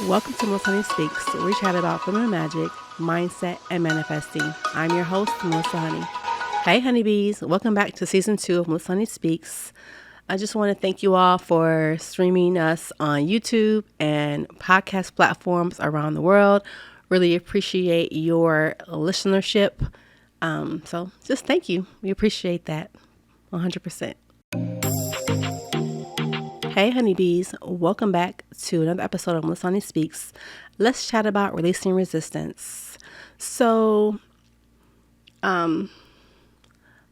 Welcome to Melissa Honey Speaks, where we chat about feminine magic, mindset, and manifesting. I'm your host, Melissa Honey. Hey, honeybees. Welcome back to Season 2 of Melissa Honey Speaks. I just want to thank you all for streaming us on YouTube and podcast platforms around the world. Really appreciate your listenership. So just thank you. We appreciate that 100%. Hey honeybees, welcome back to another episode of Melissa Honey Speaks. Let's chat about releasing resistance. So, when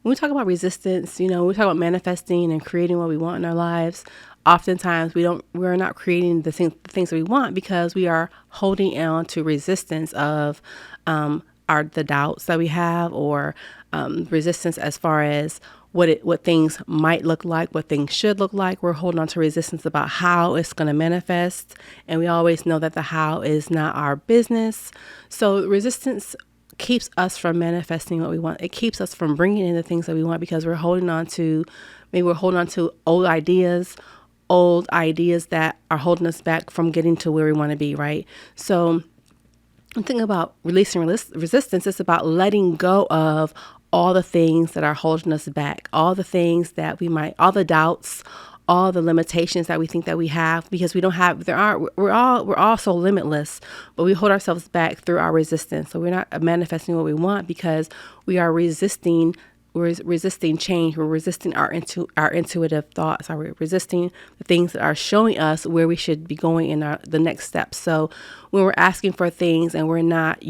we talk about resistance, we talk about manifesting and creating what we want in our lives. Oftentimes we're not creating the things that we want because we are holding on to resistance of the doubts that we have, or resistance as far as what things might look like, what things should look like. We're holding on to resistance about how it's going to manifest. And we always know that the how is not our business. So resistance keeps us from manifesting what we want. It keeps us from bringing in the things that we want because we're holding on to old ideas that are holding us back from getting to where we want to be, right? So I'm thinking about releasing resistance. It's about letting go of all the things that are holding us back, all the things that all the doubts, all the limitations that we think that we have, because we're all so limitless, but we hold ourselves back through our resistance. So we're not manifesting what we want because we are resisting change. We're resisting our intuitive thoughts. We're resisting the things that are showing us where we should be going in the next step. So when we're asking for things and we're not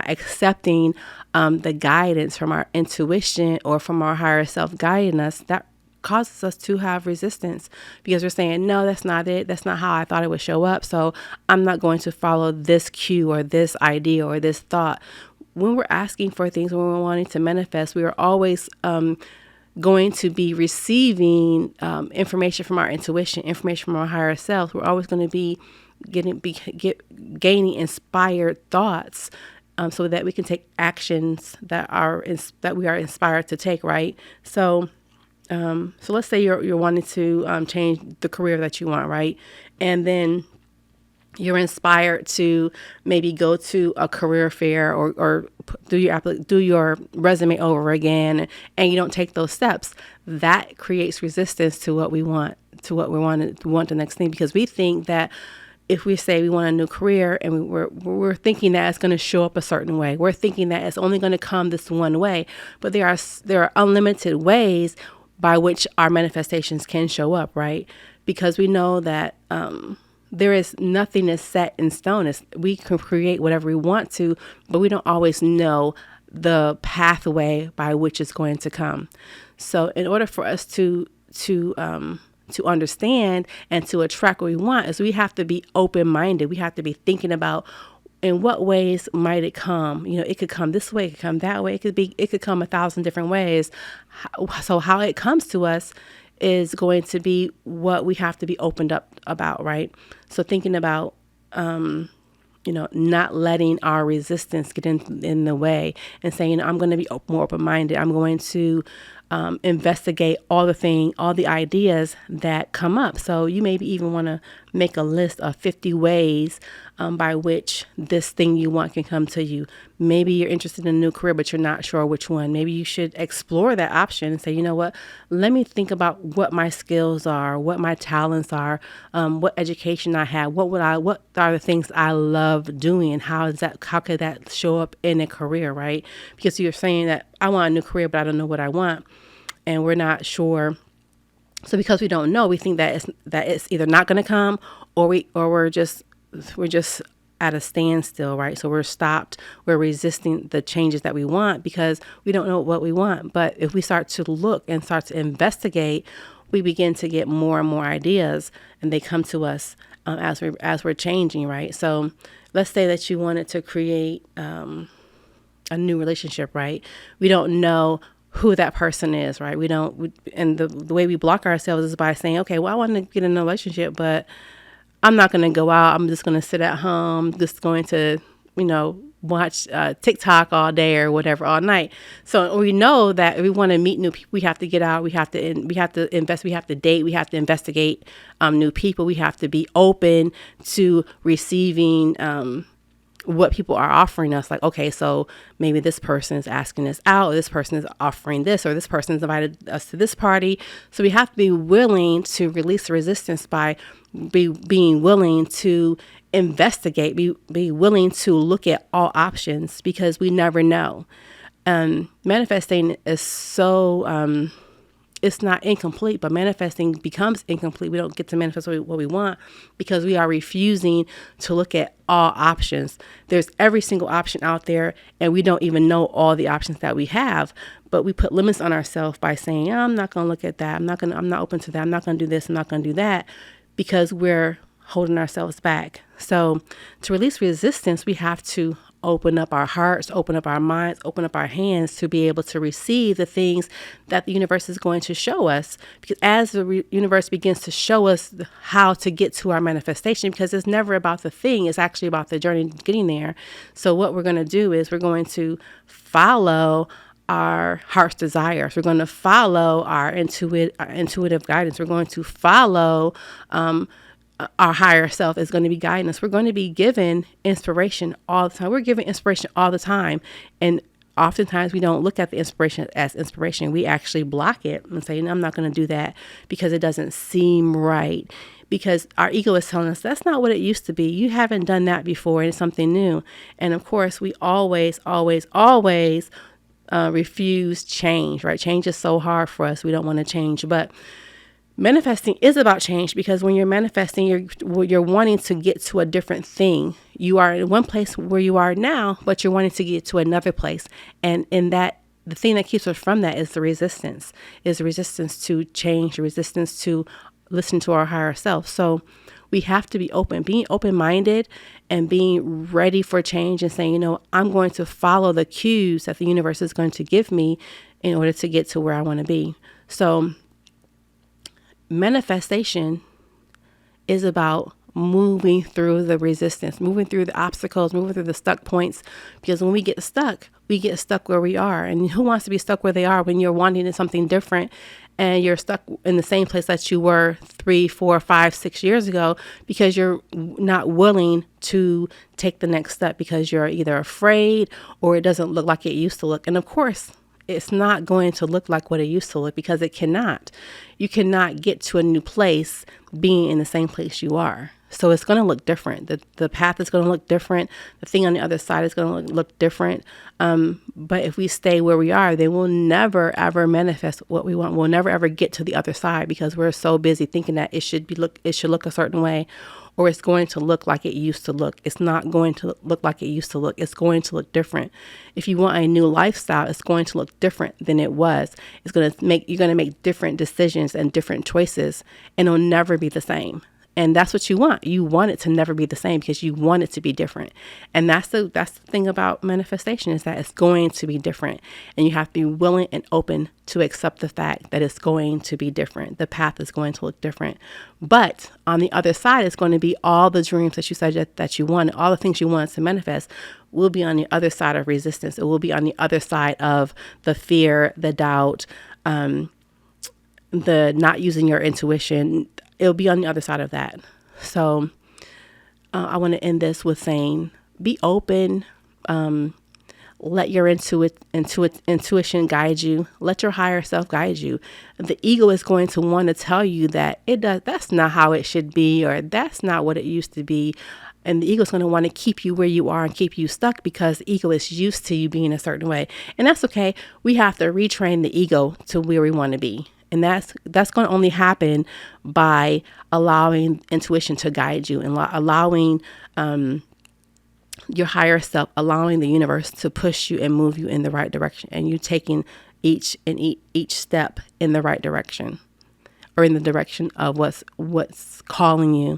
accepting the guidance from our intuition or from our higher self guiding us, that causes us to have resistance because we're saying, no, that's not it. That's not how I thought it would show up. So I'm not going to follow this cue or this idea or this thought. When we're asking for things, when we're wanting to manifest, we are always going to be receiving information from our intuition, information from our higher self. We're always going to be gaining inspired thoughts, so that we can take actions that we are inspired to take, right? So let's say you're wanting to change the career that you want, right? And then you're inspired to maybe go to a career fair or do your resume over again, and you don't take those steps. That creates resistance to what we want, the next thing, because we think that if we say we want a new career and we're thinking that it's going to show up a certain way, we're thinking that it's only going to come this one way, but there are unlimited ways by which our manifestations can show up, right? Because we know that there is nothing is set in stone. We can create whatever we want to, but we don't always know the pathway by which it's going to come. So in order for us to understand and to attract what we want, is we have to be open-minded. We have to be thinking about in what ways might it come. It could come this way, it could come that way. It could come 1,000 different ways. So how it comes to us is going to be what we have to be opened up about, right? So thinking about, not letting our resistance get in the way and saying, I'm going to be more open-minded. I'm going to investigate all the ideas that come up. So you maybe even want to make a list of 50 ways by which this thing you want can come to you. Maybe you're interested in a new career, but you're not sure which one. Maybe you should explore that option and say, you know what, let me think about what my skills are, what my talents are, what education I have, what are the things I love doing, and how could that show up in a career, right? Because you're saying that I want a new career, but I don't know what I want, and we're not sure. So because we don't know, we think that it's either not going to come, or we're just at a standstill, right? So we're stopped. We're resisting the changes that we want because we don't know what we want. But if we start to look and start to investigate, we begin to get more and more ideas, and they come to us as we're changing, right? So let's say that you wanted to create a new relationship, right? We don't know who that person is, right? And the way we block ourselves is by saying, okay, well, I want to get in a relationship, but I'm not going to go out. I'm just going to sit at home, just going to, watch TikTok all day or whatever all night. So we know that if we want to meet new people, we have to get out. We have to invest. We have to date. We have to investigate new people. We have to be open to receiving what people are offering us. Like, okay, so maybe this person is asking us out, or this person is offering this, or this person has invited us to this party. So we have to be willing to release the resistance by being willing to investigate, be willing to look at all options, because we never know. Manifesting is so it's not incomplete, but manifesting becomes incomplete. We don't get to manifest what we want because we are refusing to look at all options. There's every single option out there, and we don't even know all the options that we have, but we put limits on ourselves by saying, I'm not going to look at that. I'm not open to that. I'm not going to do this. I'm not going to do that, because we're holding ourselves back. So to release resistance, we have to open up our hearts, open up our minds, open up our hands to be able to receive the things that the universe is going to show us. Because as the universe begins to show us how to get to our manifestation, because it's never about the thing, it's actually about the journey getting there. So what we're going to do is we're going to follow our heart's desires. We're going to follow our intuitive guidance. We're going to follow our higher self is going to be guiding us. We're going to be given inspiration all the time. We're given inspiration all the time. And oftentimes we don't look at the inspiration as inspiration. We actually block it and say, no, I'm not going to do that because it doesn't seem right. Because our ego is telling us that's not what it used to be. You haven't done that before, and it's something new. And of course, we always refuse change, right? Change is so hard for us. We don't want to change. But manifesting is about change, because when you're manifesting, you're wanting to get to a different thing. You are in one place where you are now, but you're wanting to get to another place. And in that, the thing that keeps us from that is the resistance to change, the resistance to listen to our higher self. So we have to be open, being open-minded and being ready for change and saying, I'm going to follow the cues that the universe is going to give me in order to get to where I want to be. So manifestation is about moving through the resistance, moving through the obstacles, moving through the stuck points. Because when we get stuck where we are. And who wants to be stuck where they are when you're wanting something different and you're stuck in the same place that you were 3, 4, 5, 6 years ago, because you're not willing to take the next step because you're either afraid or it doesn't look like it used to look. And of course, it's not going to look like what it used to look, because it cannot. You cannot get to a new place being in the same place you are. So it's going to look different. The path is going to look different. The thing on the other side is going to look different. But if we stay where we are, then we'll never, ever manifest what we want. We'll never, ever get to the other side, because we're so busy thinking that it should look a certain way, or it's going to look like it used to look. It's not going to look like it used to look. It's going to look different. If you want a new lifestyle, it's going to look different than it was. You're going to make different decisions and different choices, and it'll never be the same. And that's what you want. You want it to never be the same, because you want it to be different. And that's the thing about manifestation, is that it's going to be different. And you have to be willing and open to accept the fact that it's going to be different. The path is going to look different. But on the other side is going to be all the dreams that you said that you wanted, all the things you wanted to manifest will be on the other side of resistance. It will be on the other side of the fear, the doubt, the not using your intuition. It'll be on the other side of that. So I want to end this with saying, be open. Let your intuition guide you. Let your higher self guide you. The ego is going to want to tell you that that's not how it should be, or that's not what it used to be. And the ego is going to want to keep you where you are and keep you stuck, because the ego is used to you being a certain way. And that's okay. We have to retrain the ego to where we want to be. And that's going to only happen by allowing intuition to guide you, and allowing your higher self, allowing the universe to push you and move you in the right direction, and you taking each step in the right direction, or in the direction of what's calling you,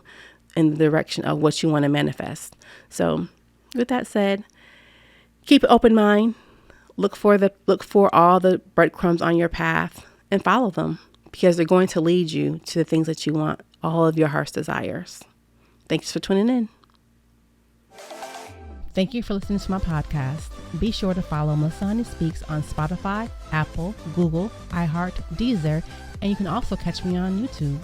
in the direction of what you want to manifest. So with that said, keep an open mind. Look for all the breadcrumbs on your path, and follow them, because they're going to lead you to the things that you want, all of your heart's desires. Thanks for tuning in. Thank you for listening to my podcast. Be sure to follow Masani Speaks on Spotify, Apple, Google, iHeart, Deezer, and you can also catch me on YouTube.